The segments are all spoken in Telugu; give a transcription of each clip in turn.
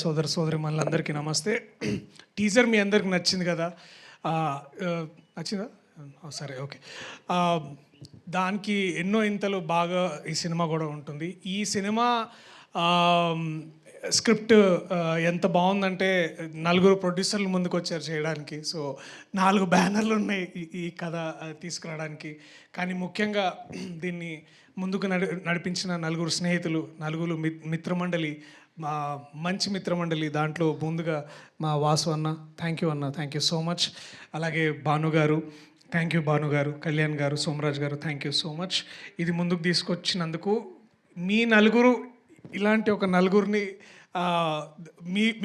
సోదర సోదరిమణులందరికీ నమస్తే. టీజర్ మీ అందరికి నచ్చింది కదా? నచ్చిందా? సరే, ఓకే. దానికి ఎన్నో ఇంతలు బాగా ఈ సినిమా కూడా ఉంటుంది. ఈ సినిమా స్క్రిప్ట్ ఎంత బాగుందంటే నలుగురు ప్రొడ్యూసర్లు ముందుకు వచ్చారు చేయడానికి. సో 4 బ్యానర్లు ఉన్నాయి ఈ కథ తీసుకురావడానికి. కానీ ముఖ్యంగా దీన్ని ముందుకు నడిపించిన నలుగురు స్నేహితులు, నలుగురు మిత్రమండలి, మా మంచి మిత్రమండలి. దాంట్లో ముందుగా మా వాసు అన్న, థ్యాంక్ యూ అన్న, థ్యాంక్ యూ సో మచ్. అలాగే భాను గారు, థ్యాంక్ యూ భాను గారు. కళ్యాణ్ గారు, సోమరాజ్ గారు, థ్యాంక్ యూ సో మచ్. ఇది ముందుకు తీసుకొచ్చినందుకు. మీ నలుగురు ఇలాంటి ఒక నలుగురిని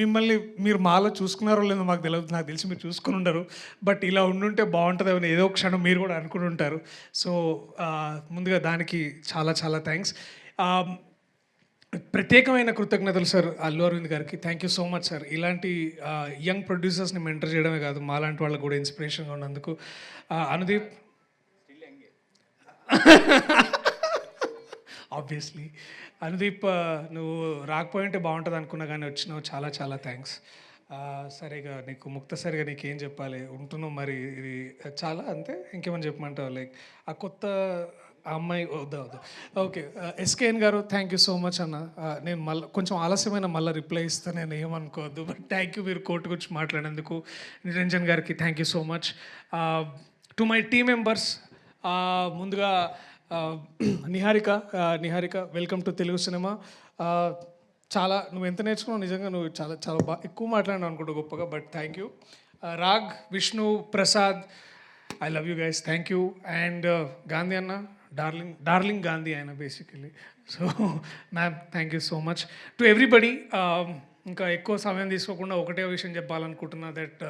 మిమ్మల్ని మీరు మాలో చూసుకున్నారో లేదో మాకు తెలియదు, నాకు తెలిసి మీరు చూసుకుని ఉండరు. బట్ ఇలా ఉండుంటే బాగుంటుందని ఏదో క్షణం మీరు కూడా అనుకుని ఉంటారు. సో ముందుగా దానికి చాలా చాలా థ్యాంక్స్. ప్రత్యేకమైన కృతజ్ఞతలు సార్ అల్లు అరవింద్ గారికి. Thank you so much sir. ఇలాంటి యంగ్ ప్రొడ్యూసర్స్ని మెంటర్ చేయడమే కాదు, మాలాంటి వాళ్ళకు కూడా ఇన్స్పిరేషన్గా ఉన్నందుకు. అనుదీప్ ఆబ్వియస్లీ. అనుదీప్, నువ్వు రాకపోయింటే బాగుంటుంది అనుకున్నా కానీ వచ్చినావు, చాలా చాలా థ్యాంక్స్. సరిగా నీకు ముక్తసరిగా నీకేం చెప్పాలి, ఉంటున్నావు మరి. ఇది చాలా అంతే, ఇంకేమని చెప్పమంటావు? లైక్ ఆ కొత్త అమ్మాయి వద్దా? ఓకే. ఎస్కేఎన్ గారు, థ్యాంక్ యూ సో మచ్ అన్న. నేను మళ్ళీ కొంచెం ఆలస్యమైన మళ్ళీ రిప్లై ఇస్తాను, నేను ఏమనుకోవద్దు. బట్ థ్యాంక్ యూ మీరు కోర్టు గురించి మాట్లాడేందుకు. నిరంజన్ గారికి thank you so much. To my team members, ముందుగా Niharika, welcome to Telugu cinema. చాలా నువ్వు ఎంత నేర్చుకున్నావు, నిజంగా నువ్వు చాలా చాలా బాగా ఎక్కువ మాట్లాడినావు అనుకుంటా గొప్పగా. But thank you. Raag, Vishnu, Prasad, I love you guys, thank you. And Gandhi అన్న, డార్లింగ్ గాంధీ ఆయన basically. So ma'am, thank you so much to everybody. ఇంకా ఎక్కువ సమయం తీసుకోకుండా ఒకటే విషయం చెప్పాలనుకుంటున్నా, దట్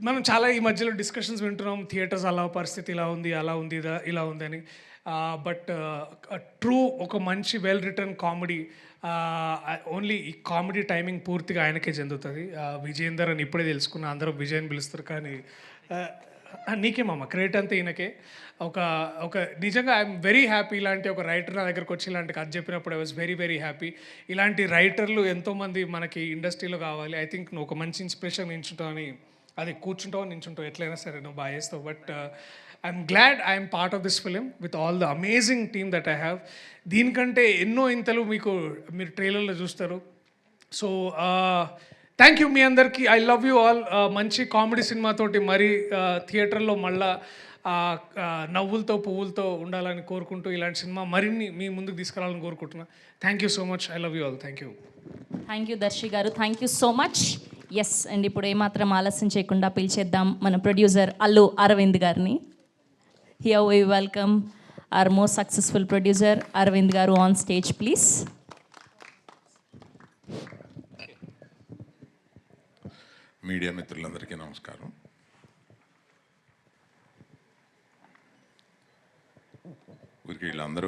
మనం చాలా ఈ మధ్యలో డిస్కషన్స్ వింటున్నాం, థియేటర్స్ అలా పరిస్థితి ఇలా ఉంది, అలా ఉంది, ఇలా ఉంది అని. బట్ ట్రూ ఒక మంచి వెల్ రిటర్న్ కామెడీ, ఓన్లీ ఈ కామెడీ టైమింగ్ పూర్తిగా ఆయనకే చెందుతుంది. విజయేందర్ అని ఇప్పుడే తెలుసుకున్నా, అందరూ విజయ్ అని పిలుస్తారు, కానీ నీకేమమ్మ క్రెడిట్ అంతా ఈయనకే. ఒక నిజంగా ఐఎమ్ వెరీ హ్యాపీ. ఇలాంటి ఒక రైటర్ నా దగ్గరకు వచ్చి ఇలాంటి కథ చెప్పినప్పుడు I was very very happy. ఇలాంటి రైటర్లు ఎంతోమంది మనకి ఇండస్ట్రీలో కావాలి. ఐ థింక్ నువ్వు ఒక మంచి ఇన్స్పిరేషన్ నించుంటావు అని, అది కూర్చుంటావు నించుంటావు ఎట్లయినా సరే నువ్వు బాగా చేస్తావు. But I'm glad I'm part of this film with all the amazing team that I have. దీనికంటే ఎన్నో ఇంతలు మీరు ట్రైలర్లో చూస్తారు. సో థ్యాంక్ యూ మీ అందరికీ. I love you all. మంచి కామెడీ సినిమాతోటి మరి థియేటర్లో మళ్ళా నవ్వులతో పువ్వులతో ఉండాలని కోరుకుంటూ, ఇలాంటి సినిమా మరిన్ని మీ ముందుకు తీసుకురావాలని కోరుకుంటున్నా. Thank you so much. I love you all. Thank you. Thank you Darshi గారు, thank you so much. Yes, and ఇప్పుడు ఏమాత్రం ఆలస్యం చేయకుండా పిలిచేద్దాం మన ప్రొడ్యూసర్ అల్లు అరవింద్ గారిని. Here we welcome our most successful producer Aravind garu on stage please. Media మిత్రులందరికీ నమస్కారం. వీళ్ళందరూ